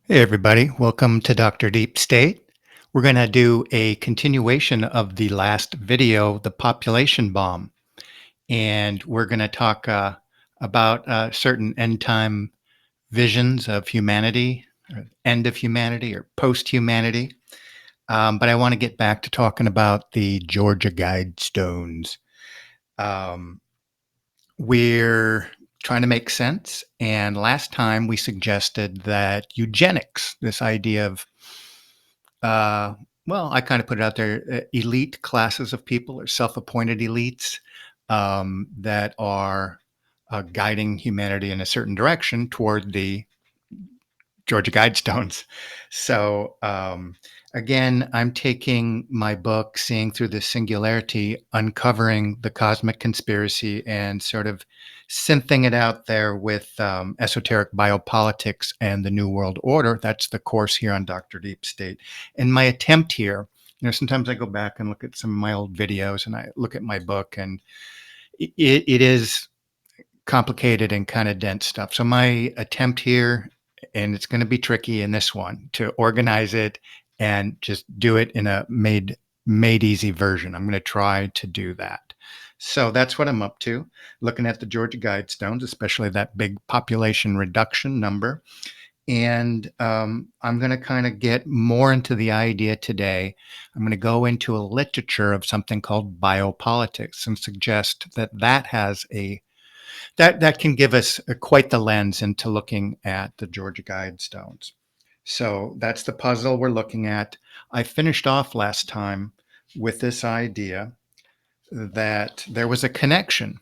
Hey, everybody. Welcome to Dr. Deep State. We're going to do a continuation of the last video, The Population Bomb. And we're going to talk about certain end time visions of humanity, or end of humanity, or post humanity. But I want to get back to talking about the Georgia Guidestones. Um, we're trying to make sense. And last time we suggested that eugenics, this idea of Uh, well, I kind of put it out there, elite classes of people or self-appointed elites that are guiding humanity in a certain direction toward the Georgia Guidestones. So again, I'm taking my book, Seeing Through the Singularity, uncovering the cosmic conspiracy and sort of synthing it out there with esoteric biopolitics and the New World Order. That's the course here on Dr. Deep State. And my attempt here, sometimes I go back and look at some of my old videos and I look at my book, and it is complicated and kind of dense stuff. So my attempt here, and it's going to be tricky in this one, to organize it and just do it in a made easy version. I'm going to try to do that. So that's what I'm up to, looking at the Georgia Guidestones, especially that big population reduction number. And I'm going to kind of get more into the idea today. I'm going to go into a literature of something called biopolitics and suggest that that has a that can give us quite the lens into looking at the Georgia Guidestones. So that's the puzzle we're looking at. I finished off last time with this idea that there was a connection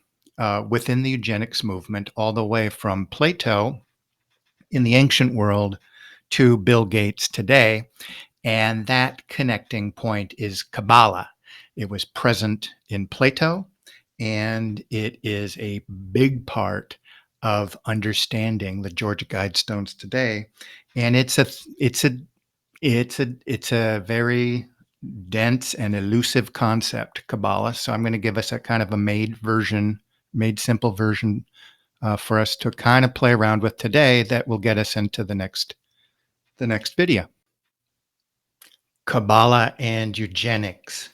within the eugenics movement all the way from Plato in the ancient world to Bill Gates today. And that connecting point is Kabbalah. It was present in Plato, and it is a big part of understanding the Georgia Guidestones today. And it's a very dense and elusive concept, Kabbalah. So I'm going to give us a kind of a made simple version for us to kind of play around with today that will get us into the next video. Kabbalah and eugenics.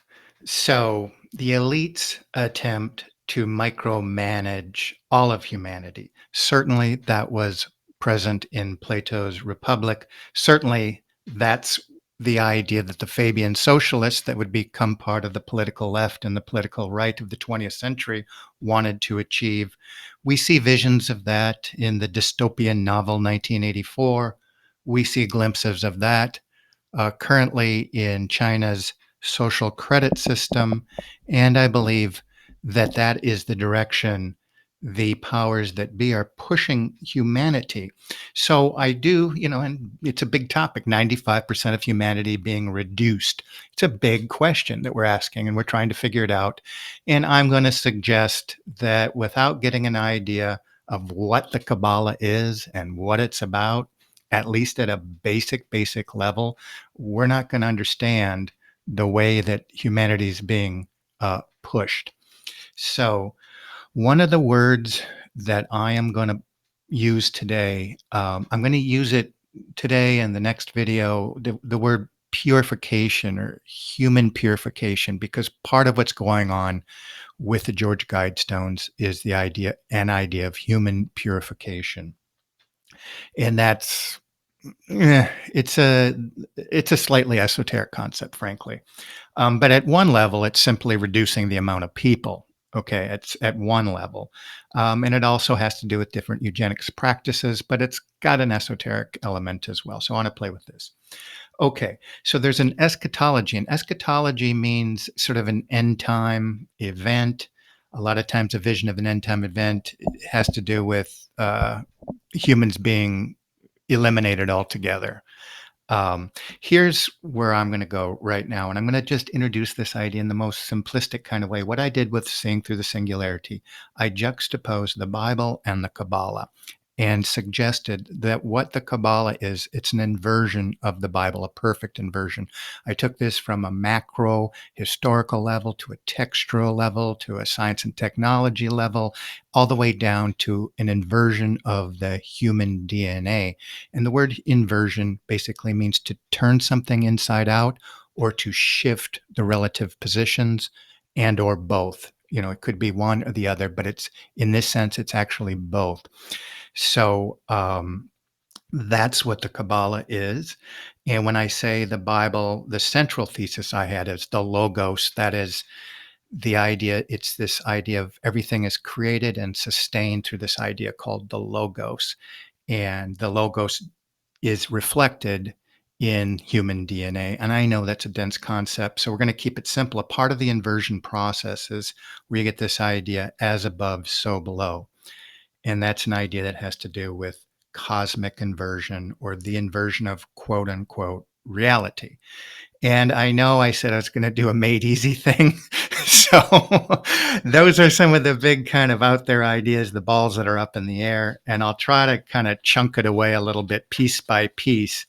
So the elites attempt to micromanage all of humanity. Certainly that was present in Plato's Republic. Certainly that's the idea that the Fabian socialists that would become part of the political left and the political right of the 20th century wanted to achieve. We see visions of that in the dystopian novel 1984. We see glimpses of that currently in China's social credit system. And I believe that that is the direction the powers that be are pushing humanity. So I do, and it's a big topic, 95% of humanity being reduced. It's a big question that we're asking, and we're trying to figure it out. And I'm going to suggest that without getting an idea of what the Kabbalah is and what it's about, at least at a basic level, we're not going to understand the way that humanity is being pushed. So, one of the words that I am going to use today, I'm going to use it today in the next video, the word purification or human purification, because part of what's going on with the George Guidestones is an idea of human purification. And that's it's a slightly esoteric concept, frankly. But at one level, it's simply reducing the amount of people. Okay, it's at one level, and it also has to do with different eugenics practices, but it's got an esoteric element as well. So I want to play with this. Okay, so there's an eschatology, and eschatology means sort of an end time event. A lot of times, a vision of an end time event has to do with humans being eliminated altogether. Here's where I'm going to go right now, and I'm going to just introduce this idea in the most simplistic kind of way. What I did with Seeing Through the Singularity, I juxtaposed the Bible and the Kabbalah. and suggested that what the Kabbalah is, it's an inversion of the Bible, a perfect inversion. I took this from a macro historical level to a textual level to a science and technology level, all the way down to an inversion of the human DNA. And the word inversion basically means to turn something inside out or to shift the relative positions and or both. It could be one or the other, but it's in this sense, it's actually both. So that's what the Kabbalah is. And when I say the Bible, the central thesis I had is the Logos. That is the idea. It's this idea of everything is created and sustained through this idea called the Logos. And the Logos is reflected in human DNA. And I know that's a dense concept, so we're going to keep it simple. A part of the inversion process is where you get this idea as above, so below. And that's an idea that has to do with cosmic inversion or the inversion of quote unquote reality. And I know I said I was going to do a made easy thing. So those are some of the big kind of out there ideas, the balls that are up in the air. And I'll try to kind of chunk it away a little bit piece by piece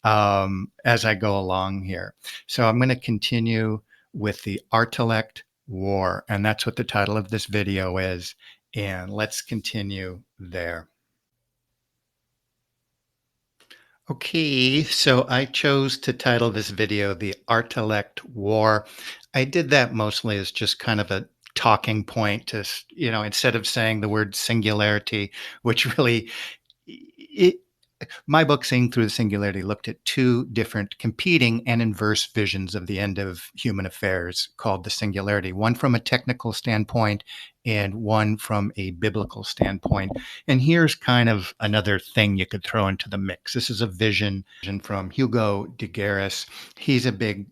as I go along here. So I'm going to continue with the Artilect War. And that's what the title of this video is. And let's continue there. Okay, so I chose to title this video The Artilect War. I did that mostly as just kind of a talking point to, instead of saying the word singularity, which really, it, my book, Seeing Through the Singularity, looked at two different competing and inverse visions of the end of human affairs called the singularity, one from a technical standpoint and one from a biblical standpoint. And here's kind of another thing you could throw into the mix. This is a vision from Hugo de Garis. He's a big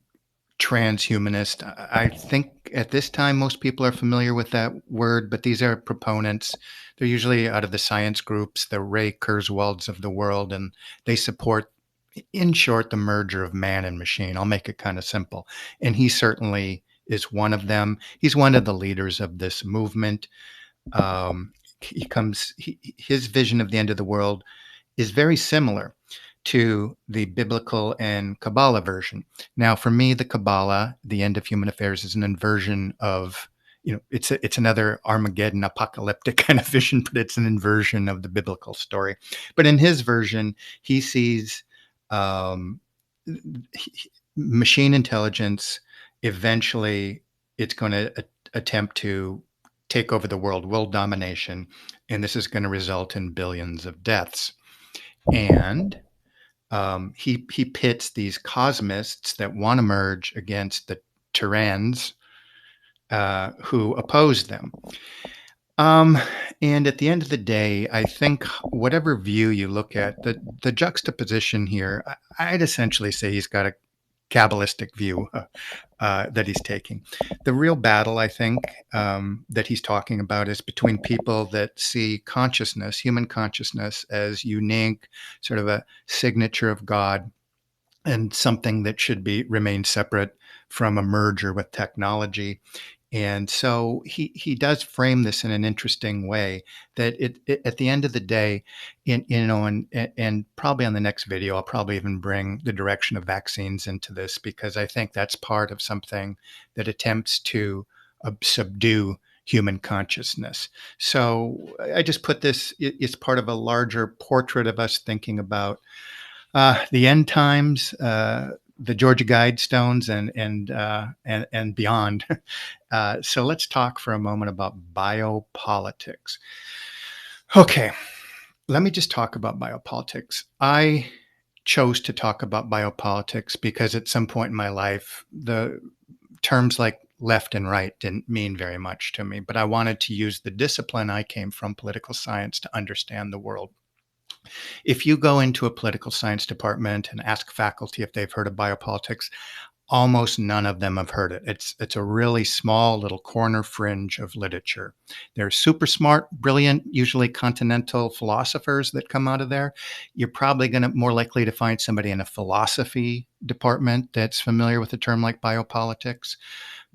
transhumanist. I think at this time most people are familiar with that word, but these are proponents. They're usually out of the science groups, the Ray Kurzweils of the world, and they support, in short, the merger of man and machine. I'll make it kind of simple. And he certainly is one of them. He's one of the leaders of this movement. His vision of the end of the world is very similar to the biblical and Kabbalah version. Now, for me, the Kabbalah, the end of human affairs, is an inversion of, it's another Armageddon apocalyptic kind of vision, but it's an inversion of the biblical story. But in his version, he sees um, machine intelligence eventually it's going to attempt to take over the world domination, and this is going to result in billions of deaths. And he pits these cosmists that want to merge against the tyranns who oppose them. And at the end of the day, I think whatever view you look at, the juxtaposition here, I'd essentially say he's got a Kabbalistic view that he's taking. The real battle, I think, that he's talking about is between people that see consciousness, human consciousness, as unique, sort of a signature of God, and something that should remain separate from a merger with technology. And so he does frame this in an interesting way that it at the end of the day, and probably on the next video, I'll probably even bring the direction of vaccines into this, because I think that's part of something that attempts to subdue human consciousness. So I just put this, it's part of a larger portrait of us thinking about the end times, the Georgia Guidestones, and beyond. So let's talk for a moment about biopolitics. Okay, let me just talk about biopolitics. I chose to talk about biopolitics because at some point in my life, the terms like left and right didn't mean very much to me, but I wanted to use the discipline I came from, political science, to understand the world. If you go into a political science department and ask faculty if they've heard of biopolitics, almost none of them have heard it. It's a really small little corner fringe of literature. They're super smart, brilliant, usually continental philosophers that come out of there. You're probably going to more likely to find somebody in a philosophy department that's familiar with a term like biopolitics.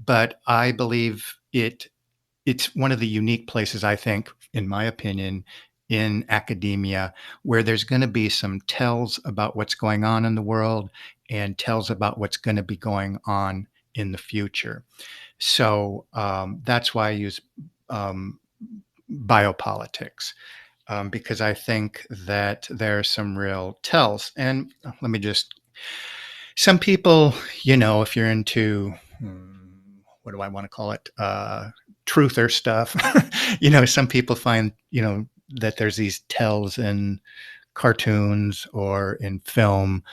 But I believe it's one of the unique places, I think, in my opinion, in academia where there's going to be some tells about what's going on in the world and tells about what's going to be going on in the future. So that's why I use um, biopolitics, because I think that there are some real tells. And let me just, some people, if you're into, what do I want to call it? Truther stuff. Some people find, that there's these tells in cartoons or in film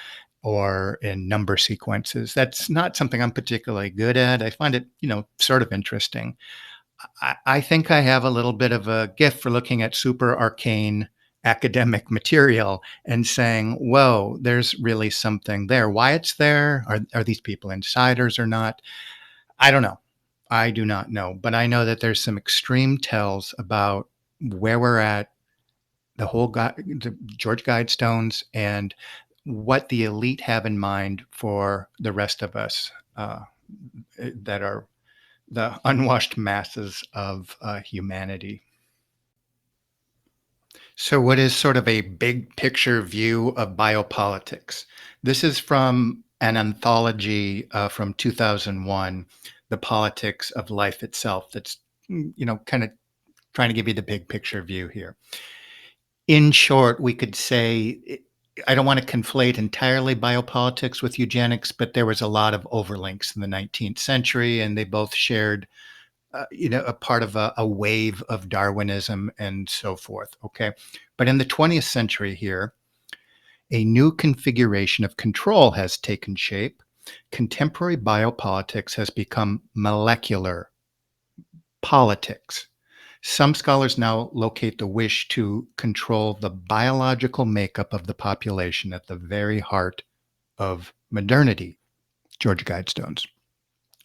or in number sequences. That's not something I'm particularly good at. I find it, sort of interesting. I think I have a little bit of a gift for looking at super arcane academic material and saying, whoa, there's really something there. Why it's there? Are these people insiders or not? I don't know. I do not know. But I know that there's some extreme tells about where we're at, the George Guidestones, and what the elite have in mind for the rest of us, that are the unwashed masses of humanity. So, what is sort of a big picture view of biopolitics? This is from an anthology from 2001, The Politics of Life Itself, that's, kind of trying to give you the big picture view here. In short, we could say, I don't want to conflate entirely biopolitics with eugenics, but there was a lot of overlinks in the 19th century, and they both shared a part of a wave of Darwinism and so forth. Okay. But in the 20th century here, a new configuration of control has taken shape. Contemporary biopolitics has become molecular politics. Some scholars now locate the wish to control the biological makeup of the population at the very heart of modernity, George Guidestones.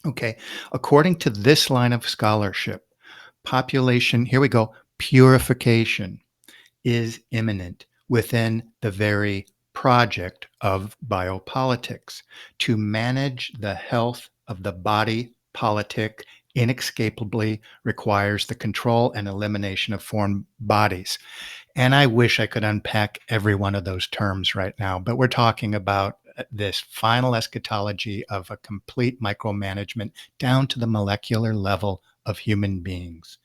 Okay. According to this line of scholarship, population, here we go, purification is imminent within the very project of biopolitics. To manage the health of the body politic inescapably requires the control and elimination of foreign bodies. And I wish I could unpack every one of those terms right now, but we're talking about this final eschatology of a complete micromanagement down to the molecular level of human beings.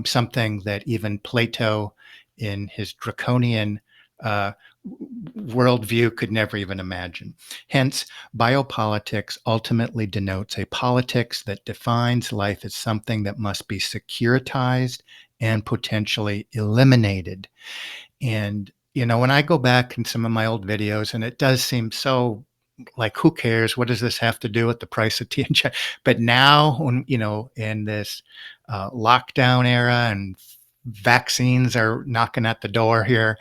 Something that even Plato, in his draconian uh, worldview, could never even imagine. Hence, biopolitics ultimately denotes a politics that defines life as something that must be securitized and potentially eliminated. And, when I go back in some of my old videos, and it does seem so like, who cares? What does this have to do with the price of tea and chai? But now, when, in this lockdown era and vaccines are knocking at the door here,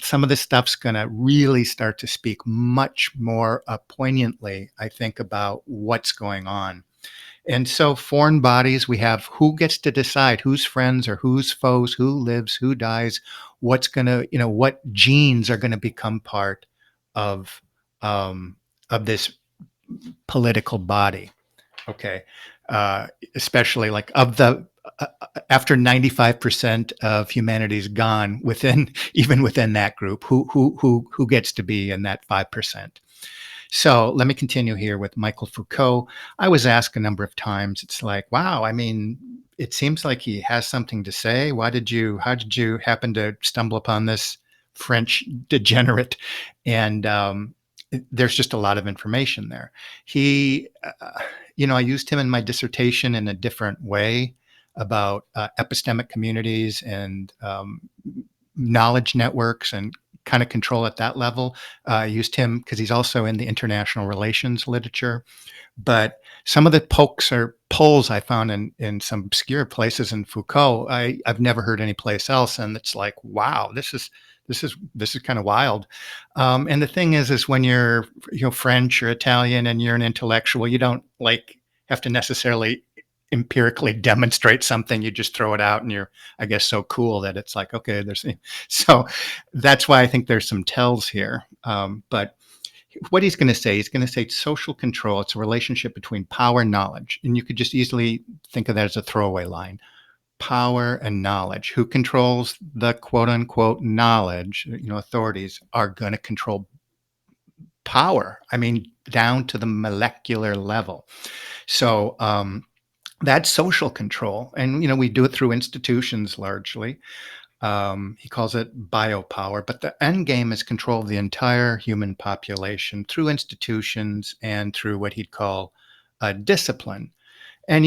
some of this stuff's going to really start to speak much more poignantly, I think, about what's going on. And so, foreign bodies, we have who gets to decide who's friends or who's foes, who lives, who dies, what's going to, what genes are going to become part of um, of this political body. Okay, especially like of the after 95% of humanity's gone within even within that group, who gets to be in that 5%. So let me continue here with Michael Foucault. I was asked a number of times, it's like, wow, I mean, it seems like he has something to say. How did you happen to stumble upon this French degenerate? And there's just a lot of information there. He, I used him in my dissertation in a different way about epistemic communities and knowledge networks and kind of control at that level. I used him because he's also in the international relations literature. But some of the pokes or polls I found in some obscure places in Foucault, I've never heard anyplace else, and it's like, wow, this is kind of wild. And the thing is when you're French or Italian and you're an intellectual, you don't like have to necessarily empirically demonstrate something. You just throw it out, and you're, I guess, so cool that it's like, okay, so that's why I think there's some tells here. But what he's going to say social control. It's a relationship between power and knowledge. And you could just easily think of that as a throwaway line. power, and knowledge. Who controls the quote unquote knowledge? Authorities are going to control power. I mean, down to the molecular level. So that's social control. And, we do it through institutions largely. He calls it biopower, but the end game is control of the entire human population through institutions and through what he'd call discipline. And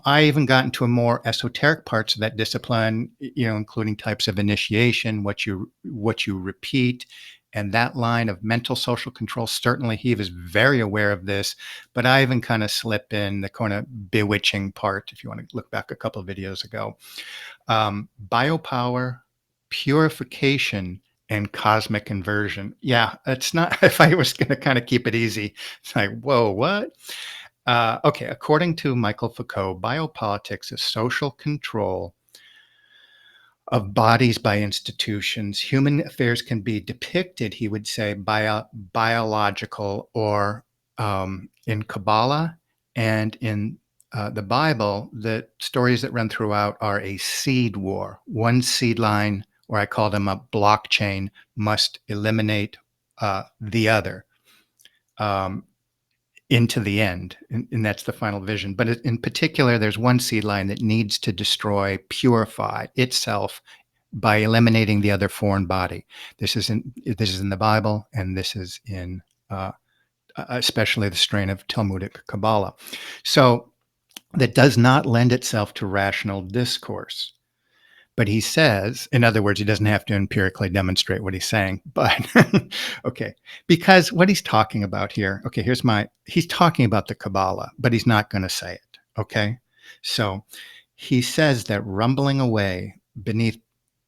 I even got into a more esoteric parts of that discipline, including types of initiation, what you repeat, and that line of mental social control. Certainly, he was very aware of this, but I even kind of slip in the kind of bewitching part. If you want to look back a couple of videos ago, biopower, purification, and cosmic inversion. Yeah, it's not. If I was going to kind of keep it easy, it's like, whoa, what? Okay, according to Michael Foucault, biopolitics is social control of bodies by institutions. Human affairs can be depicted, he would say, biological, or in Kabbalah and in the Bible, the stories that run throughout are a seed war. One seed line, or I call them a blockchain, must eliminate the other. Into the end, and that's the final vision. But in particular, there's one seed line that needs to destroy, purify itself by eliminating the other foreign body. This is in the Bible, and this is in especially the strain of Talmudic Kabbalah. So that does not lend itself to rational discourse. But he says, in other words, he doesn't have to empirically demonstrate what he's saying. But okay, because what he's talking about here, okay, he's talking about the Kabbalah, but he's not going to say it. Okay. So he says that rumbling away beneath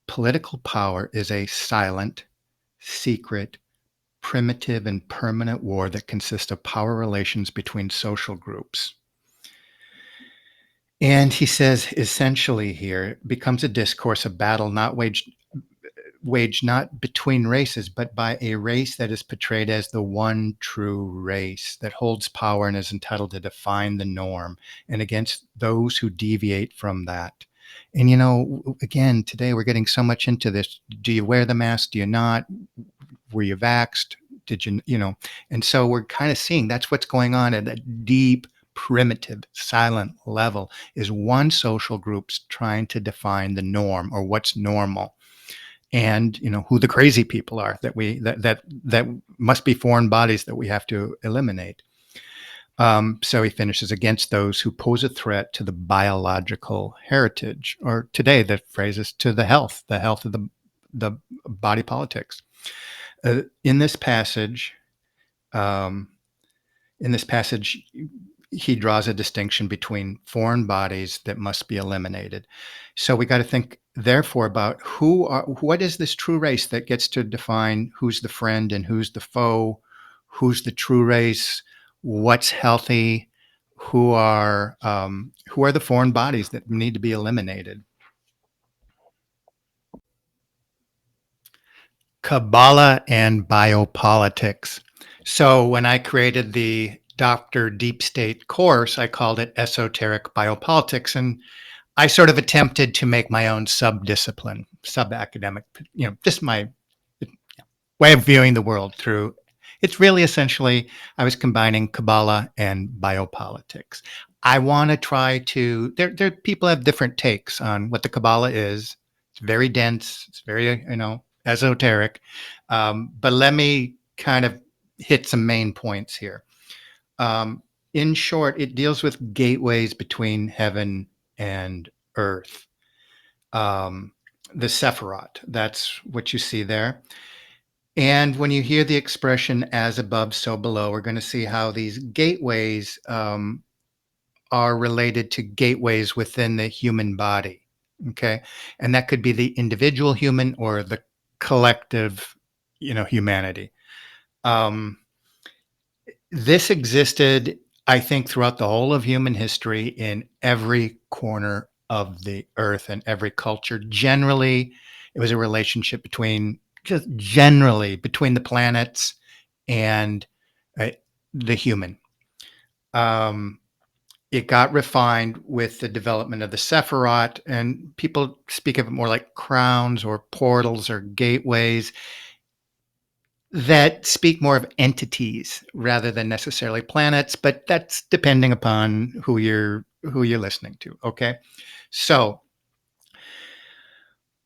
political power is a silent, secret, primitive, and permanent war that consists of power relations between social groups. And he says, essentially, here it becomes a discourse of battle not waged not between races, but by a race that is portrayed as the one true race that holds power and is entitled to define the norm, and against those who deviate from that. And again, today we're getting so much into this. Do you wear the mask? Do you not? Were you vaxxed? Did you? And so we're kind of seeing that's what's going on at a deep, primitive, silent level, is one social group's trying to define the norm, or what's normal, and who the crazy people are that must be foreign bodies that we have to eliminate. So he finishes, against those who pose a threat to the biological heritage, or today the phrase is to the health of the body politics. In this passage, um, he draws a distinction between foreign bodies that must be eliminated. So we got to think, therefore, about what is this true race that gets to define who's the friend and who's the foe, who's the true race, what's healthy, who are the foreign bodies that need to be eliminated. Kabbalah and biopolitics. So when I created the Dr. Deep State course, I called it Esoteric Biopolitics. And I sort of attempted to make my own sub-discipline, sub-academic, just my way of viewing the world through. It's really essentially, I was combining Kabbalah and biopolitics. I want to try to, people have different takes on what the Kabbalah is. It's very dense. It's very, esoteric. But let me kind of hit some main points here. In short, it deals with gateways between heaven and earth. The Sephirot, that's what you see there. And when you hear the expression as above, so below, we're going to see how these gateways are related to gateways within the human body. Okay. And that could be the individual human or the collective, humanity. This existed, I think, throughout the whole of human history in every corner of the earth and every culture. Generally, it was a relationship just generally between the planets and uh, the human. Um, It got refined with the development of the Sephiroth, and people speak of it more like crowns or portals or gateways that speak more of entities rather than necessarily planets, but that's depending upon who you're listening to, okay? So,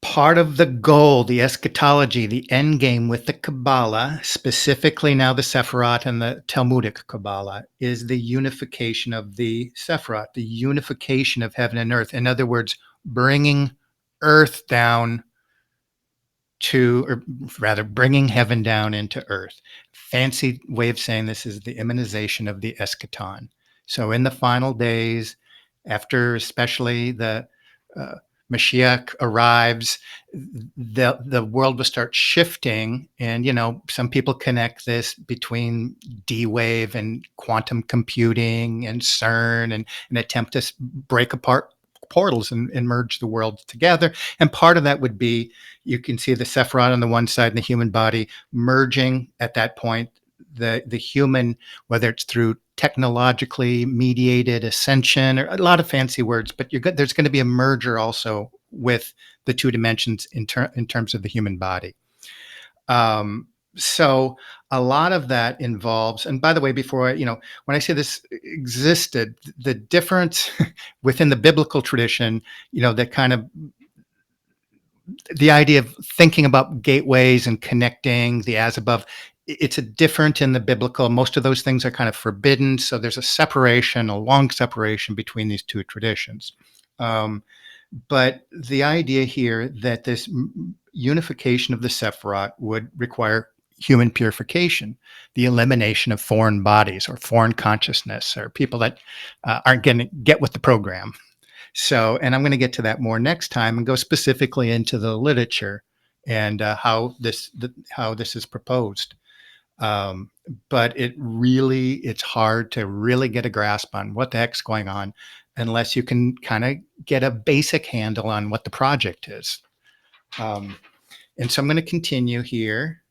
part of the goal, the eschatology, the end game with the Kabbalah, specifically now the Sephiroth and the Talmudic Kabbalah, is the unification of the Sephiroth, the unification of heaven and earth. In other words, bringing earth down to, or rather, bringing heaven down into earth. Fancy way of saying this is the immunization of the eschaton. So, in the final days, after especially the uh, Mashiach arrives, the world will start shifting. And, some people connect this between D wave and quantum computing and CERN and an attempt to break apart portals and merge the world together. And part of that would be you can see the Sephiroth on the one side and the human body merging at that point. The human, whether it's through technologically mediated ascension or a lot of fancy words, but there's going to be a merger also with the two dimensions in terms of the human body. So a lot of that involves, and by the way, before when I say this existed, the difference within the biblical tradition, that kind of the idea of thinking about gateways and connecting the as above, it's a different in the biblical. Most of those things are kind of forbidden. So there's a separation, a long separation between these two traditions. But the idea here that this unification of the Sephiroth would require human purification, the elimination of foreign bodies or foreign consciousness or people that aren't going to get with the program. So, and I'm going to get to that more next time and go specifically into the literature and how this is proposed. Um, but it's hard to really get a grasp on what the heck's going on unless you can kind of get a basic handle on what the project is. And so I'm going to continue here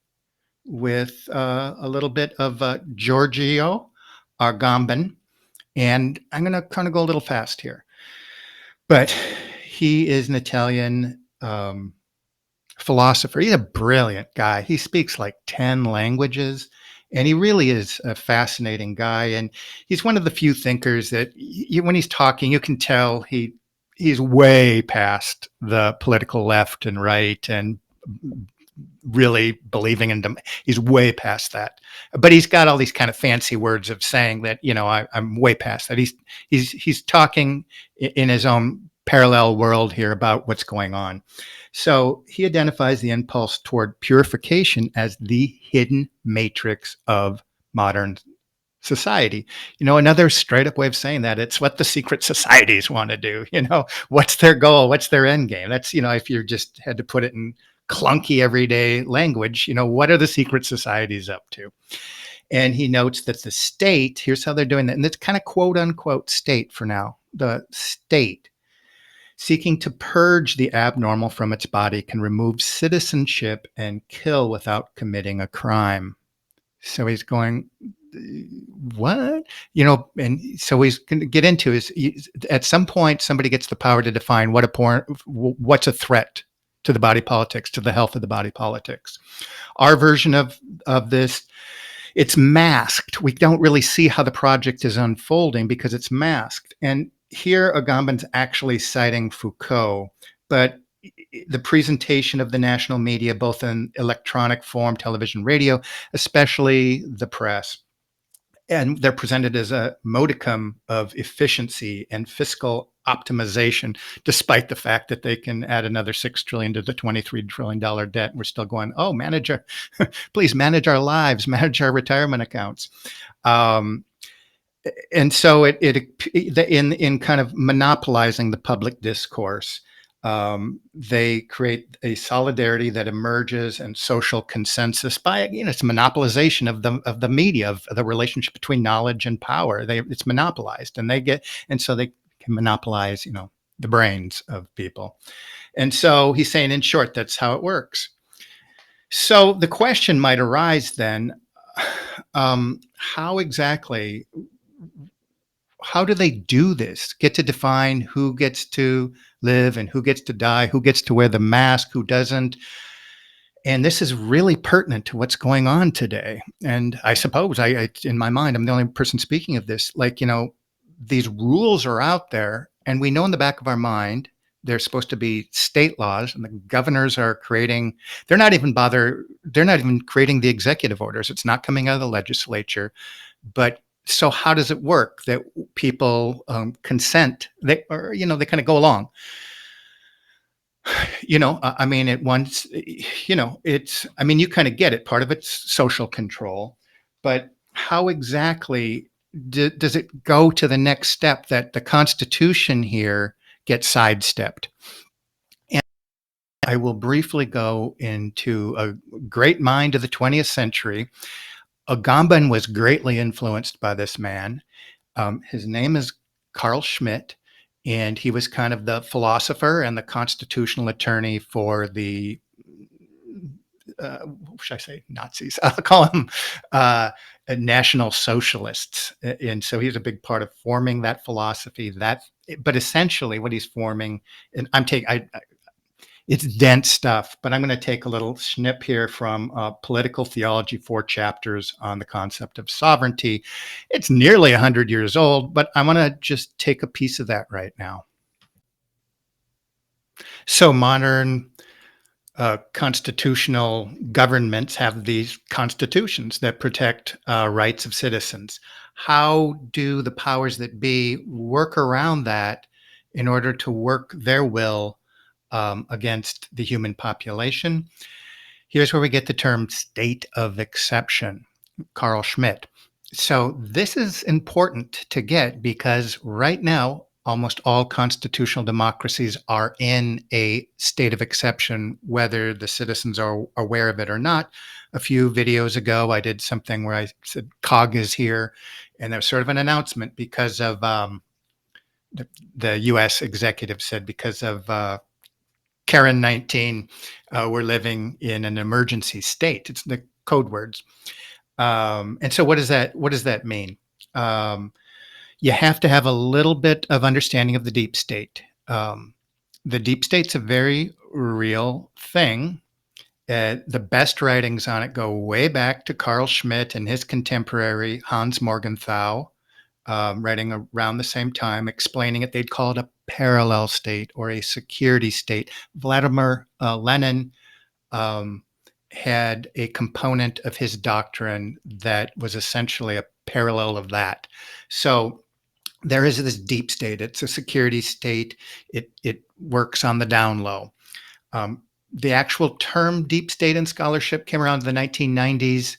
with a little bit of Giorgio Agamben, and I'm going to kind of go a little fast here. But he is an Italian philosopher. He's a brilliant guy. He speaks like 10 languages, and he really is a fascinating guy. And he's one of the few thinkers that when he's talking, you can tell he's way past the political left and right and really believing in them. He's way past that, but he's got all these kind of fancy words of saying that I'm way past that. He's talking in his own parallel world here about what's going on. So he identifies the impulse toward purification as the hidden matrix of modern society. Another straight up way of saying that, it's what the secret societies want to do. What's their goal? What's their end game? That's, if you just had to put it in clunky everyday language, what are the secret societies up to? And he notes that the state, here's how they're doing that. And it's kind of quote unquote state for now. The state seeking to purge the abnormal from its body can remove citizenship and kill without committing a crime. So he's going, what? And so he's going to get into is at some point somebody gets the power to define what's a threat to the body politics, to the health of the body politics. Our version of this, it's masked. We don't really see how the project is unfolding because it's masked. And here Agamben's actually citing Foucault, but the presentation of the national media, both in electronic form, television, radio, especially the press, and they're presented as a modicum of efficiency and fiscal optimization, despite the fact that they can add another $6 trillion to the $23 trillion debt. And we're still going, oh, please manage our lives, manage our retirement accounts. And so in kind of monopolizing the public discourse, they create a solidarity that emerges and social consensus by it's monopolization of the media, of the relationship between knowledge and power. It's monopolized, and so they can monopolize the brains of people. And so he's saying, in short, that's how it works. So the question might arise then, how exactly how do they do this? Get to define who gets to live and who gets to die, who gets to wear the mask, who doesn't. And this is really pertinent to what's going on today. And I suppose in my mind, I'm the only person speaking of this. Like, these rules are out there, and we know in the back of our mind they're supposed to be state laws, and the governors are creating. They're not even creating the executive orders. It's not coming out of the legislature. But so, how does it work that people consent? They kind of go along. I mean, at once, I mean, you kind of get it. Part of it's social control, but how exactly does it go to the next step that the Constitution here gets sidestepped? And I will briefly go into a great mind of the 20th century. Agamben was greatly influenced by this man. His name is Carl Schmitt, and he was kind of the philosopher and the constitutional attorney for the, what should I say, Nazis? I'll call them National Socialists. And so he's a big part of forming that philosophy. But essentially, what he's forming, and it's dense stuff, but I'm going to take a little snip here from Political Theology, 4 chapters on the concept of sovereignty. It's nearly 100 years old, but I want to just take a piece of that right now. So modern constitutional governments have these constitutions that protect rights of citizens. How do the powers that be work around that in order to work their will against the human population? Here's where we get the term state of exception, Carl Schmitt. So this is important to get because right now, almost all constitutional democracies are in a state of exception, whether the citizens are aware of it or not. A few videos ago, I did something where I said, COG is here. And there's sort of an announcement because of the US executive said, because of Karen 19, we're living in an emergency state. It's the code words. And so what does that mean? You have to have a little bit of understanding of the deep state. The deep state's a very real thing. The best writings on it go way back to Carl Schmitt and his contemporary Hans Morgenthau, writing around the same time, explaining it. They'd call it a parallel state or a security state. Vladimir Lenin had a component of his doctrine that was essentially a parallel of that. So there is this deep state. It's a security state. It works on the down low. The actual term deep state in scholarship came around in the 1990s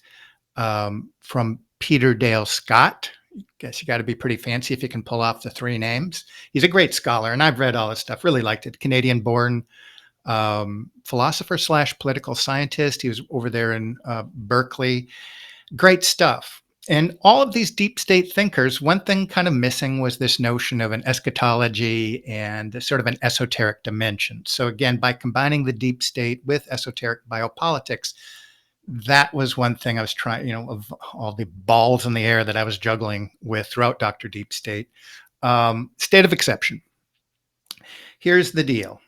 from Peter Dale Scott. Guess you got to be pretty fancy if you can pull off the 3 names. He's a great scholar, and I've read all his stuff. Really liked it. Canadian-born philosopher / political scientist. He was over there in Berkeley. Great stuff. And all of these deep state thinkers, one thing kind of missing was this notion of an eschatology and sort of an esoteric dimension. So again, by combining the deep state with esoteric biopolitics, that was one thing I was trying, of all the balls in the air that I was juggling with throughout Dr. Deep State. State of exception. Here's the deal.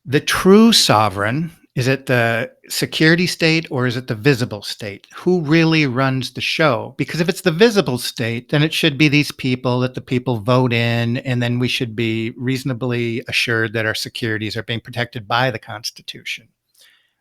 The true sovereign, is it the security state or is it the visible state? Who really runs the show? Because if it's the visible state, then it should be these people that the people vote in, and then we should be reasonably assured that our securities are being protected by the Constitution.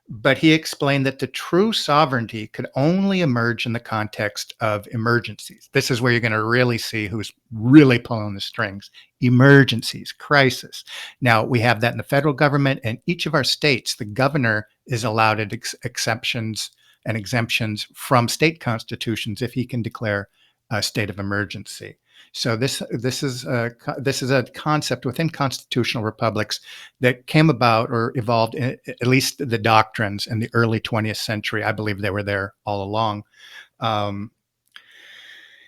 But he explained that the true sovereignty could only emerge in the context of emergencies. This is where you're going to really see who's really pulling the strings. Emergencies, crisis. Now, we have that in the federal government, and each of our states, the governor is allowed exceptions and exemptions from state constitutions if he can declare a state of emergency. So this is a concept within constitutional republics that came about or evolved, at least the doctrines, in the early 20th century. I believe they were there all along.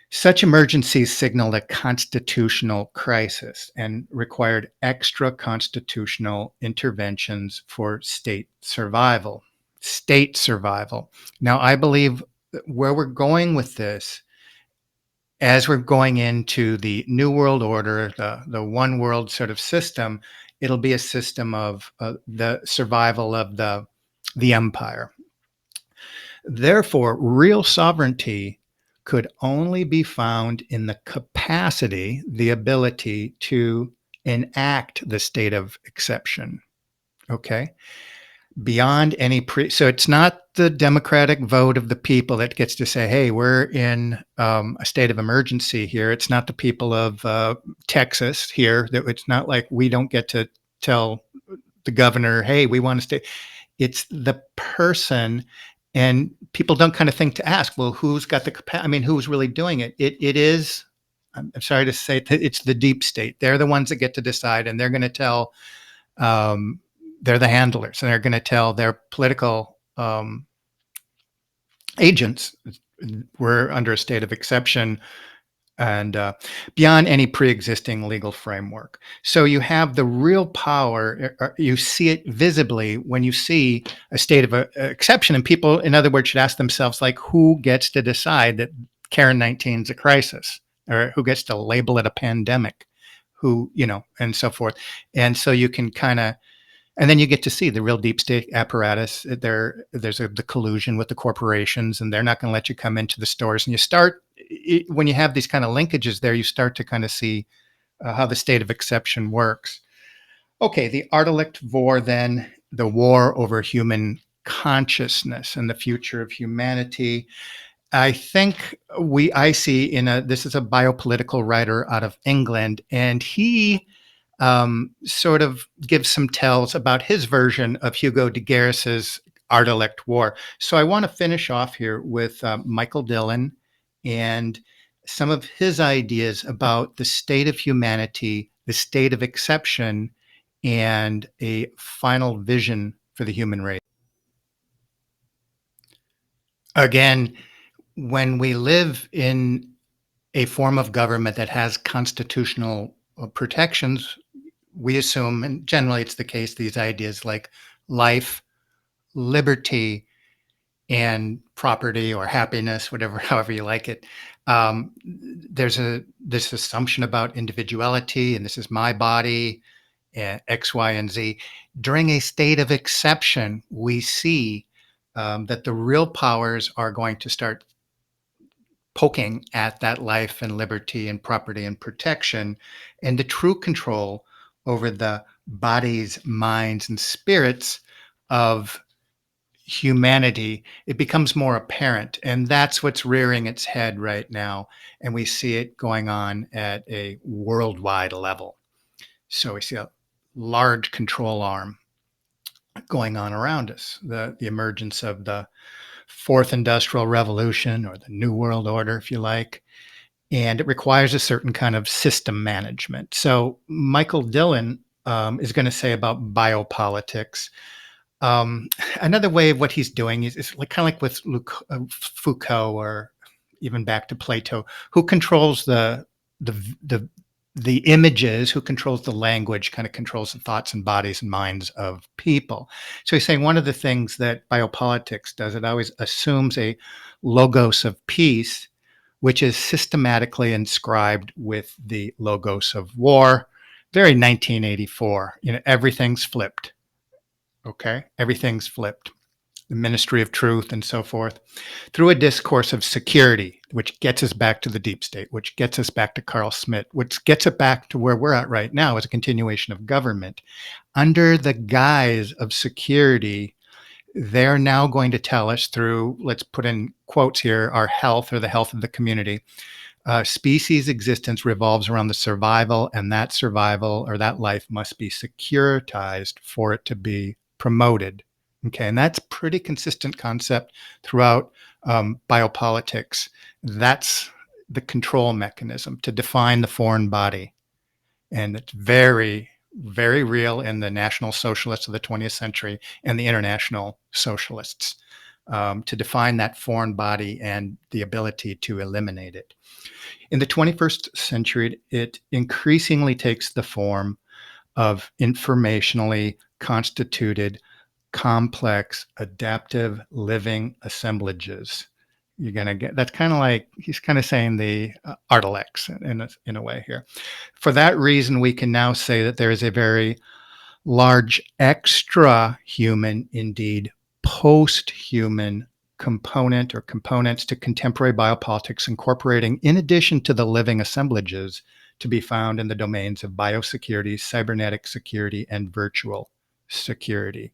Such emergencies signaled a constitutional crisis and required extra constitutional interventions for state survival. State survival. Now, I believe that where we're going with this As we're going into the New World Order, the one world sort of system, it'll be a system of the survival of the empire. Therefore, real sovereignty could only be found in the capacity, the ability to enact the state of exception. Okay. Beyond any so it's not the democratic vote of the people that gets to say, hey, we're in a state of emergency here. It's not the people of Texas here. That it's not like we don't get to tell the governor, hey, we want to stay. It's the person, and people don't kind of think to ask, well, who's got the capacity? I mean, who's really doing it? It is. I'm sorry to say it's the deep state. They're the ones that get to decide, and they're going to tell. Um, they're the handlers, and they're going to tell their political agents. We're under a state of exception and beyond any pre-existing legal framework. So you have the real power. You see it visibly when you see a state of exception, and people, in other words, should ask themselves, like, who gets to decide that Karen 19 is a crisis, or who gets to label it a pandemic, who, and so forth. And so you can kind of, and then you get to see the real deep state apparatus. There's the collusion with the corporations, and they're not going to let you come into the stores. And you start, when you have these kind of linkages there, you start to kind of see how the state of exception works. Okay, the Artilect War, then, the war over human consciousness and the future of humanity. I think I see this is a biopolitical writer out of England, and he sort of gives some tells about his version of Hugo de Garis's Artilect War. So I want to finish off here with Michael Dillon and some of his ideas about the state of humanity, the state of exception, and a final vision for the human race. Again, when we live in a form of government that has constitutional protections, we assume, and generally it's the case, these ideas like life, liberty, and property or happiness, whatever, however you like it. There's this assumption about individuality, and this is my body, X, Y, and Z. During a state of exception, we see that the real powers are going to start poking at that life and liberty and property and protection, and the true control over the bodies, minds, and spirits of humanity, it becomes more apparent. And that's what's rearing its head right now. And we see it going on at a worldwide level. So we see a large control arm going on around us, the emergence of the fourth industrial revolution, or the new world order, if you like. And it requires a certain kind of system management. So Michael Dillon is going to say about biopolitics. Um, Another way of what he's doing is like, kind of like with Foucault, or even back to Plato, who controls the the the images, who controls the language, kind of controls the thoughts and bodies and minds of people. So he's saying one of the things that biopolitics does, it always assumes a logos of peace, which is systematically inscribed with the logos of war. Very 1984. Everything's flipped. Okay, everything's flipped. The ministry of truth and so forth, through a discourse of security, which gets us back to the deep state, which gets us back to Carl Schmitt, which gets it back to where we're at right now as a continuation of government. Under the guise of security, they're now going to tell us through, let's put in quotes here, our health, or the health of the community. Species existence revolves around the survival, and that survival, or that life, must be securitized for it to be promoted. Okay, and that's pretty consistent concept throughout biopolitics. That's the control mechanism to define the foreign body, and it's very, very real in the National Socialists of the 20th century and the International Socialists, to define that foreign body and the ability to eliminate it. In the 21st century, it increasingly takes the form of informationally constituted, complex, adaptive living assemblages. you're going to get. That's kind of like he's kind of saying the Artilects in a way here. For that reason, we can now say that there is a very large extra human, indeed post-human component or components to contemporary biopolitics, incorporating, in addition to the living assemblages, to be found in the domains of biosecurity, cybernetic security, and virtual security.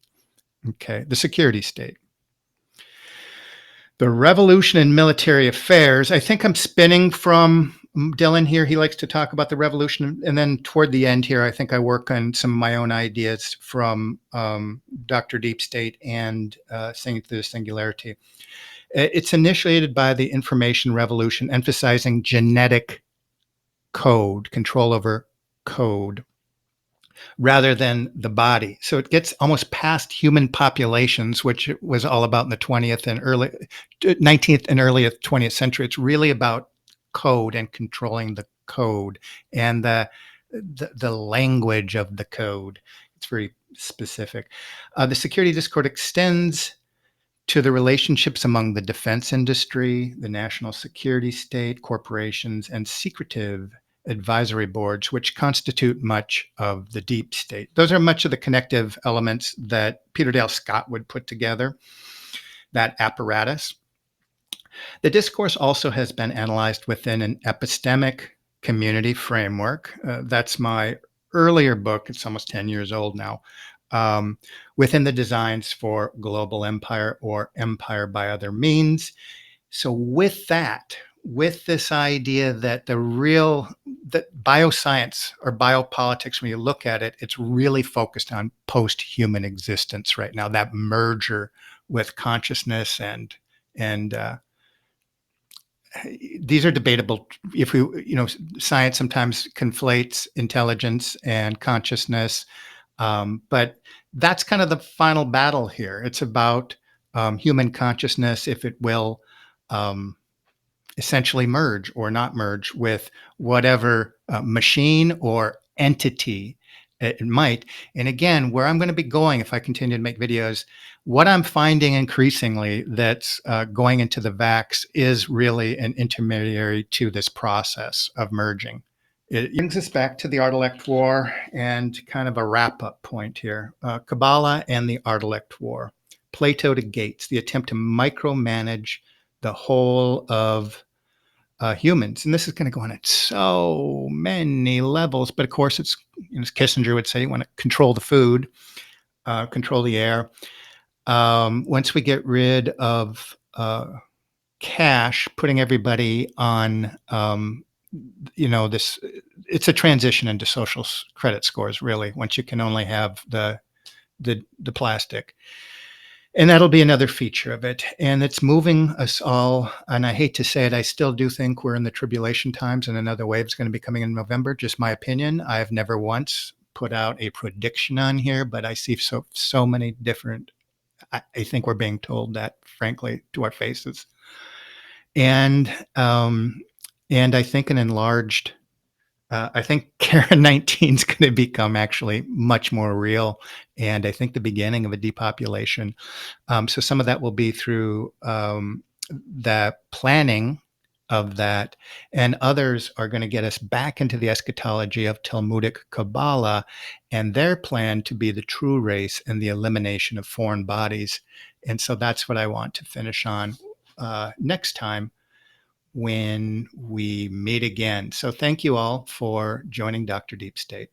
Okay, the security state. The revolution in military affairs. I think I'm spinning from Dylan here. He likes to talk about the revolution. And then toward the end here, I think I work on some of my own ideas from Dr. Deep State and Singing Through the Singularity. It's initiated by the information revolution, emphasizing genetic code, control over code, rather than the body. So it gets almost past human populations, which it was all about in the 20th and early 19th and early 20th century. It's really about code and controlling the code and the language of the code. It's very specific. The security discord extends to the relationships among the defense industry, the national security state, corporations, and secretive advisory boards, which constitute much of the deep state. Those are much of the connective elements that Peter Dale Scott would put together, that apparatus. The discourse also has been analyzed within an epistemic community framework. That's my earlier book. It's almost 10 years old now. Within the designs for global empire or empire by other means. So with that, with this idea that that bioscience or biopolitics, when you look at it, it's really focused on post-human existence right now, that merger with consciousness and these are debatable. If we, science sometimes conflates intelligence and consciousness, but that's kind of the final battle here. It's about human consciousness, if it will essentially merge or not merge with whatever machine or entity it might. And again, where I'm going to be going if I continue to make videos, what I'm finding increasingly that's going into the VAX is really an intermediary to this process of merging. It brings us back to the Artilect War and kind of a wrap-up point here. Kabbalah and the Artilect War. Plato to Gates, the attempt to micromanage the whole of humans. And this is going to go on at so many levels. But of course, it's, as Kissinger would say, you want to control the food, control the air. Once we get rid of cash, putting everybody on, this, it's a transition into social credit scores, really, once you can only have the plastic. And that'll be another feature of it. And it's moving us all. And I hate to say it, I still do think we're in the tribulation times and another wave is going to be coming in November. Just my opinion. I've never once put out a prediction on here, but I see so many different, I think we're being told that, frankly, to our faces. And I think an enlarged, I think Karen 19 is going to become actually much more real. And I think the beginning of a depopulation. So some of that will be through the planning of that. And others are going to get us back into the eschatology of Talmudic Kabbalah and their plan to be the true race and the elimination of foreign bodies. And so that's what I want to finish on next time when we meet again. So thank you all for joining Dr. Deep State.